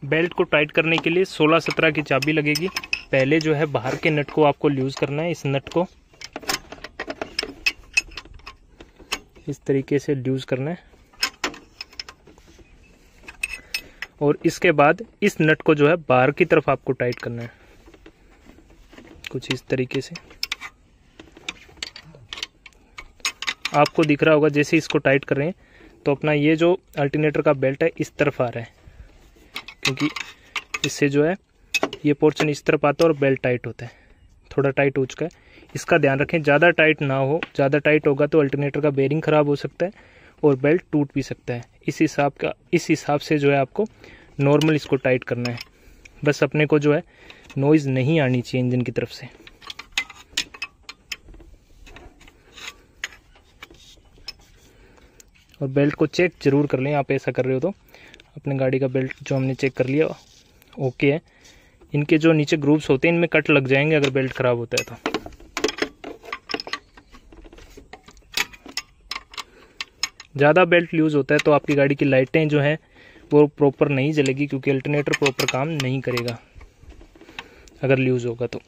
Belt को tight करने के लिए 16-17 की चाबी लगेगी। पहले जो है बाहर के नट को आपको लूज करना है। इस नट को इस तरीके से लूज करना है और इसके बाद इस नट को जो है बाहर की तरफ आपको टाइट करना है, कुछ इस तरीके से। आपको दिख रहा होगा जैसे इसको टाइट कर रहे हैं तो अपना ये जो अल्टरनेटर का बेल्ट है इस तरफ आ रहा है, क्योंकि इससे जो है ये पोर्शन इस तरफ आता है और बेल्ट टाइट होता है। थोड़ा टाइट हो चुका है, इसका ध्यान रखें, ज़्यादा टाइट ना हो। ज़्यादा टाइट होगा तो अल्टरनेटर का बेयरिंग ख़राब हो सकता है और बेल्ट टूट भी सकता है। इस हिसाब से जो है आपको नॉर्मल इसको टाइट करना है। बस अपने को जो है नॉइज़ नहीं आनी चाहिए इंजन की तरफ से। और बेल्ट को चेक जरूर कर लें, आप ऐसा कर रहे हो तो। अपने गाड़ी का बेल्ट जो हमने चेक कर लिया ओके है। इनके जो नीचे ग्रूव्स होते हैं इनमें कट लग जाएंगे अगर बेल्ट ख़राब होता है तो। ज़्यादा बेल्ट लूज होता है तो आपकी गाड़ी की लाइटें जो हैं वो प्रॉपर नहीं जलेगी, क्योंकि अल्टरनेटर प्रॉपर काम नहीं करेगा अगर लूज होगा तो।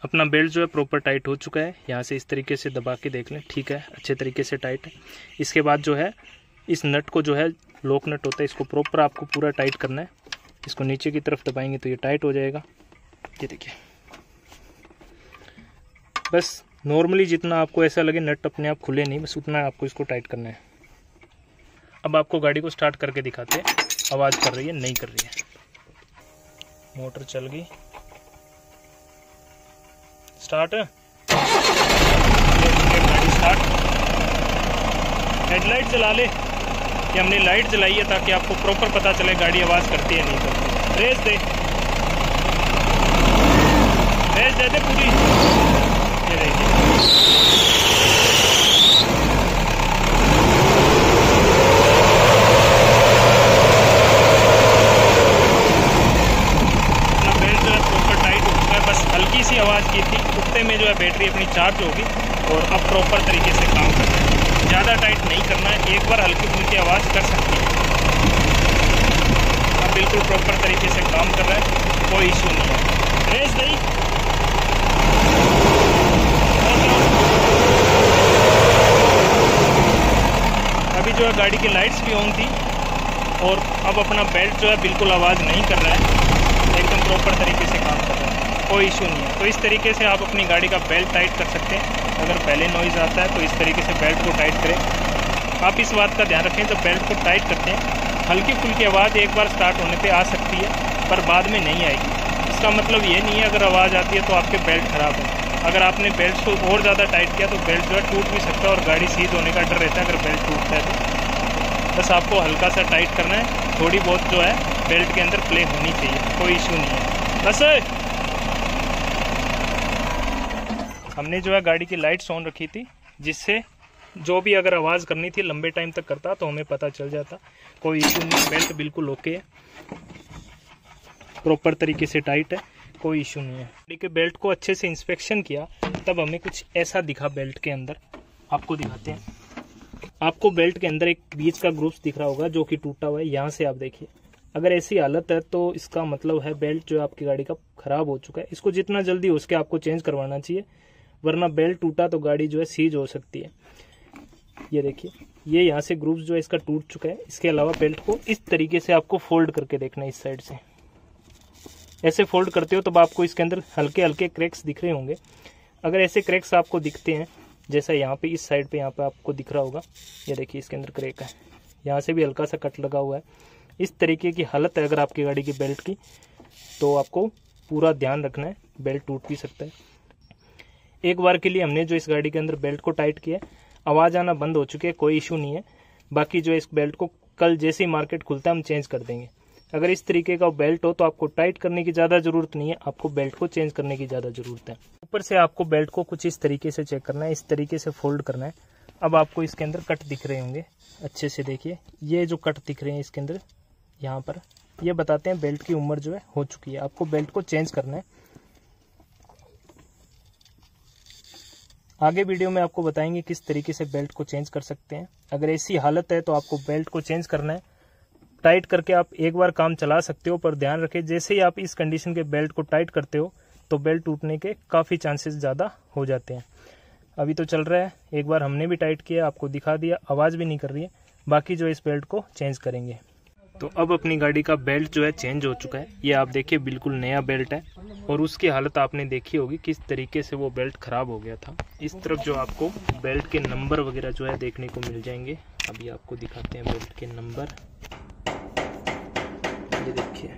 अपना बेल्ट जो है प्रॉपर टाइट हो चुका है। यहाँ से इस तरीके से दबा के देख लें, ठीक है, अच्छे तरीके से टाइट है। इसके बाद जो है इस नट को जो है लॉक नट होता है, इसको प्रॉपर आपको पूरा टाइट करना है। इसको नीचे की तरफ दबाएंगे तो ये टाइट हो जाएगा। ये देखिए, बस नॉर्मली जितना आपको ऐसा लगे, नट अपने आप खुले नहीं, बस उतना आपको इसको टाइट करना है। अब आपको गाड़ी को स्टार्ट करके दिखाते हैं, आवाज़ कर रही है नहीं कर रही है। मोटर चल गई, स्टार्ट, गाड़ी स्टार्ट। हेडलाइट जला ले, कि हमने लाइट जलाई है ताकि आपको प्रॉपर पता चले गाड़ी आवाज़ करती है नहीं करती। रेस दे, रेस दे दे पूरी। ये देखिए, अपना बेल्ट जो है प्रॉपर टाइट हो चुका है। बस हल्की सी आवाज़ की थी, उठते में जो है बैटरी अपनी चार्ज होगी और अब प्रॉपर तरीके से काम कर रहा है। ज़्यादा टाइट नहीं करना है, एक बार हल्की फुल्की आवाज़ कर सकती है। अब बिल्कुल प्रॉपर तरीके से काम कर रहा है, कोई इशू नहीं है। रेस नहीं, अभी जो है गाड़ी की लाइट्स भी ऑन थी और अब अपना बेल्ट जो है बिल्कुल आवाज़ नहीं कर रहा है, एकदम प्रॉपर तरीके से काम कर रहा है, कोई इशू नहीं है। तो इस तरीके से आप अपनी गाड़ी का बेल्ट टाइट कर सकते हैं। अगर पहले नॉइज़ आता है तो इस तरीके से बेल्ट को टाइट करें। आप इस बात का ध्यान रखें, जब बेल्ट को टाइट करते हैं हल्की फुल्की आवाज़ एक बार स्टार्ट होने पे आ सकती है, पर बाद में नहीं आएगी। इसका मतलब ये नहीं है अगर आवाज़ आती है तो आपके बेल्ट ख़राब है। अगर आपने बेल्ट को और ज़्यादा टाइट किया तो बेल्ट जो है टूट भी सकता है और गाड़ी सीज होने का डर रहता है अगर बेल्ट टूटता है तो। बस आपको हल्का सा टाइट करना है, थोड़ी बहुत जो है बेल्ट के अंदर प्ले होनी चाहिए, कोई इशू नहीं है। बस हमने जो है गाड़ी की लाइट्स ऑन रखी थी, जिससे जो भी अगर आवाज़ करनी थी लंबे टाइम तक करता तो हमें पता चल जाता। कोई इशू नहीं, बेल्ट बिल्कुल ओके है, प्रॉपर तरीके से टाइट है, कोई इशू नहीं है। गाड़ी के बेल्ट को अच्छे से इंस्पेक्शन किया तब हमें कुछ ऐसा दिखा बेल्ट के अंदर, आपको दिखाते हैं। आपको बेल्ट के अंदर एक बीच का ग्रूव्स दिख रहा होगा जो कि टूटा हुआ है। यहाँ से आप देखिए, अगर ऐसी हालत है तो इसका मतलब है बेल्ट जो आपकी गाड़ी का खराब हो चुका है। इसको जितना जल्दी हो सके आपको चेंज करवाना चाहिए, वरना बेल्ट टूटा तो गाड़ी जो है सीज हो सकती है। ये देखिए, ये यहाँ से ग्रूव्स जो है इसका टूट चुका है। इसके अलावा बेल्ट को इस तरीके से आपको फोल्ड करके देखना है, इस साइड से ऐसे फोल्ड करते हो तब आपको इसके अंदर हल्के हल्के क्रैक्स दिख रहे होंगे। अगर ऐसे क्रैक्स आपको दिखते हैं, जैसा यहाँ पे इस साइड पे यहाँ पे आपको दिख रहा होगा, ये देखिए इसके अंदर क्रैक है, यहाँ से भी हल्का सा कट लगा हुआ है। इस तरीके की हालत है अगर आपकी गाड़ी की बेल्ट की, तो आपको पूरा ध्यान रखना है, बेल्ट टूट भी सकता है। एक बार के लिए हमने जो इस गाड़ी के अंदर बेल्ट को टाइट किया, आवाज़ आना बंद हो चुकी है, कोई इशू नहीं है। बाकी जो इस बेल्ट को कल जैसे ही मार्केट खुलता है हम चेंज कर देंगे। अगर इस तरीके का बेल्ट हो तो आपको टाइट करने की ज़्यादा ज़रूरत नहीं है, आपको बेल्ट को चेंज करने की ज़्यादा ज़रूरत है। ऊपर से आपको बेल्ट को कुछ इस तरीके से चेक करना है, इस तरीके से फोल्ड करना है। अब आपको इसके अंदर कट दिख रहे होंगे, अच्छे से देखिए, ये जो कट दिख रहे हैं इसके अंदर यहाँ पर, ये बताते हैं बेल्ट की उम्र जो है हो चुकी है, आपको बेल्ट को चेंज करना है। आगे वीडियो में आपको बताएंगे किस तरीके से बेल्ट को चेंज कर सकते हैं। अगर ऐसी हालत है तो आपको बेल्ट को चेंज करना है, टाइट करके आप एक बार काम चला सकते हो, पर ध्यान रखें जैसे ही आप इस कंडीशन के बेल्ट को टाइट करते हो तो बेल्ट टूटने के काफ़ी चांसेस ज़्यादा हो जाते हैं। अभी तो चल रहा है, एक बार हमने भी टाइट किया, आपको दिखा दिया, आवाज़ भी नहीं कर रही है। बाकी जो इस बेल्ट को चेंज करेंगे। तो अब अपनी गाड़ी का बेल्ट जो है चेंज हो चुका है। ये आप देखिए बिल्कुल नया बेल्ट है और उसकी हालत आपने देखी होगी किस तरीके से वो बेल्ट ख़राब हो गया था। इस तरफ जो आपको बेल्ट के नंबर वगैरह जो है देखने को मिल जाएंगे। अभी आपको दिखाते हैं बेल्ट के नंबर। ये देखिए,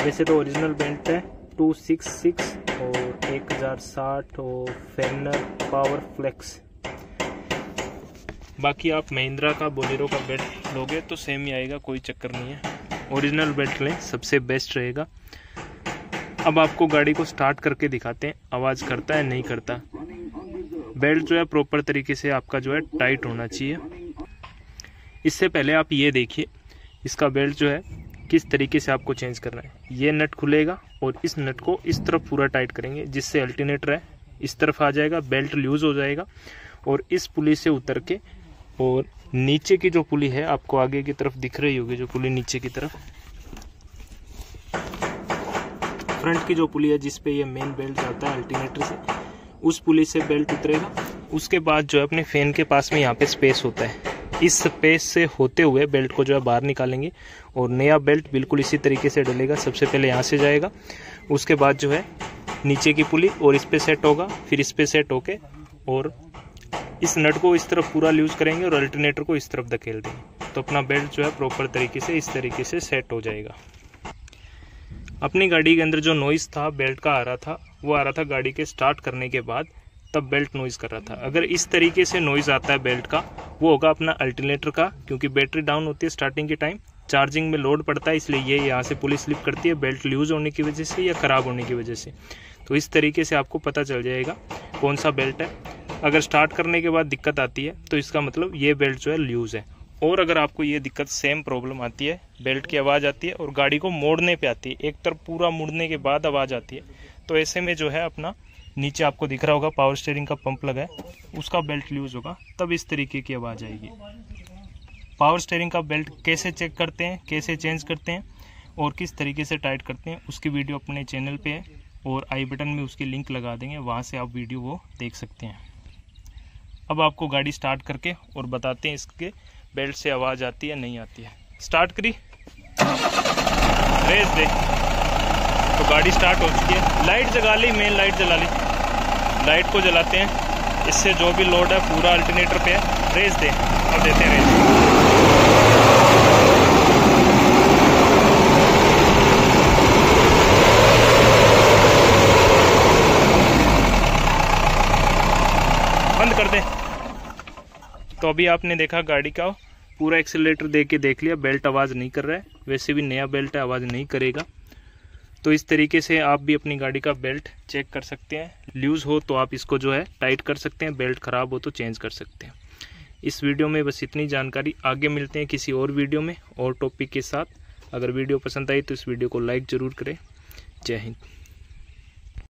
वैसे तो ओरिजिनल बेल्ट है 266 और 1060 और फेनर पावर फ्लेक्स। बाकी आप महिंद्रा का बोलेरो का बेल्ट लोगे तो सेम ही आएगा, कोई चक्कर नहीं है। ओरिजिनल बेल्ट लें, सबसे बेस्ट रहेगा। अब आपको गाड़ी को स्टार्ट करके दिखाते हैं, आवाज़ करता है नहीं करता। बेल्ट जो है प्रॉपर तरीके से आपका जो है टाइट होना चाहिए। इससे पहले आप ये देखिए इसका बेल्ट जो है किस तरीके से आपको चेंज करना है। ये नट खुलेगा और इस नट को इस तरफ पूरा टाइट करेंगे, जिससे अल्टरनेटर है इस तरफ आ जाएगा, बेल्ट लूज हो जाएगा। और इस पुली से उतर के और नीचे की जो पुली है आपको आगे की तरफ दिख रही होगी, जो पुली नीचे की तरफ फ्रंट की जो पुली है जिसपे ये मेन बेल्ट जाता है अल्टरनेटर से, उस पुली से बेल्ट उतरेगा। उसके बाद जो है अपने फैन के पास में यहाँ पे स्पेस होता है, इस स्पेस से होते हुए बेल्ट को जो है बाहर निकालेंगे और नया बेल्ट बिल्कुल इसी तरीके से डलेगा। सबसे पहले यहाँ से जाएगा, उसके बाद जो है नीचे की पुली और इस पे सेट होगा, फिर इस पे सेट होके और इस नट को इस तरफ पूरा लूज करेंगे और अल्टरनेटर को इस तरफ धकेल देंगे, तो अपना बेल्ट जो है प्रॉपर तरीके से इस तरीके से सेट हो जाएगा। अपनी गाड़ी के अंदर जो नॉइज़ था बेल्ट का आ रहा था, वो आ रहा था गाड़ी के स्टार्ट करने के बाद, तब बेल्ट नॉइज़ कर रहा था। अगर इस तरीके से नॉइज़ आता है बेल्ट का, वो होगा अपना अल्टरनेटर का, क्योंकि बैटरी डाउन होती है स्टार्टिंग के टाइम, चार्जिंग में लोड पड़ता है, इसलिए ये यहाँ से पुली स्लिप करती है बेल्ट लूज होने की वजह से या ख़राब होने की वजह से। तो इस तरीके से आपको पता चल जाएगा कौन सा बेल्ट है। अगर स्टार्ट करने के बाद दिक्कत आती है तो इसका मतलब ये बेल्ट जो है लूज़ है। और अगर आपको ये दिक्कत सेम प्रॉब्लम आती है, बेल्ट की आवाज़ आती है और गाड़ी को मोड़ने पे आती है, एक तरफ पूरा मुड़ने के बाद आवाज़ आती है, तो ऐसे में जो है अपना नीचे आपको दिख रहा होगा पावर स्टीयरिंग का पंप लगा है, उसका बेल्ट लूज होगा, तब इस तरीके की आवाज़ आएगी। पावर स्टीयरिंग का बेल्ट कैसे चेक करते हैं, कैसे चेंज करते हैं और किस तरीके से टाइट करते हैं, उसकी वीडियो अपने चैनल पे है और आई बटन में उसकी लिंक लगा देंगे, वहाँ से आप वीडियो वो देख सकते हैं। अब आपको गाड़ी स्टार्ट करके और बताते हैं इसके बेल्ट से आवाज़ आती है नहीं आती है। स्टार्ट करी, रेस दे, तो गाड़ी स्टार्ट हो चुकी है। लाइट जगा ली, मेन लाइट जला ली, लाइट को जलाते हैं, इससे जो भी लोड है पूरा अल्टरनेटर पे है। रेस दे, अब देते हैं रेस। बंद कर दे। तो अभी आपने देखा गाड़ी का पूरा एक्सीलरेटर दे के देख लिया, बेल्ट आवाज़ नहीं कर रहा है। वैसे भी नया बेल्ट है, आवाज़ नहीं करेगा। तो इस तरीके से आप भी अपनी गाड़ी का बेल्ट चेक कर सकते हैं। लूज़ हो तो आप इसको जो है टाइट कर सकते हैं, बेल्ट ख़राब हो तो चेंज कर सकते हैं। इस वीडियो में बस इतनी जानकारी। आगे मिलते हैं किसी और वीडियो में और टॉपिक के साथ। अगर वीडियो पसंद आई तो इस वीडियो को लाइक ज़रूर करें। जय हिंद।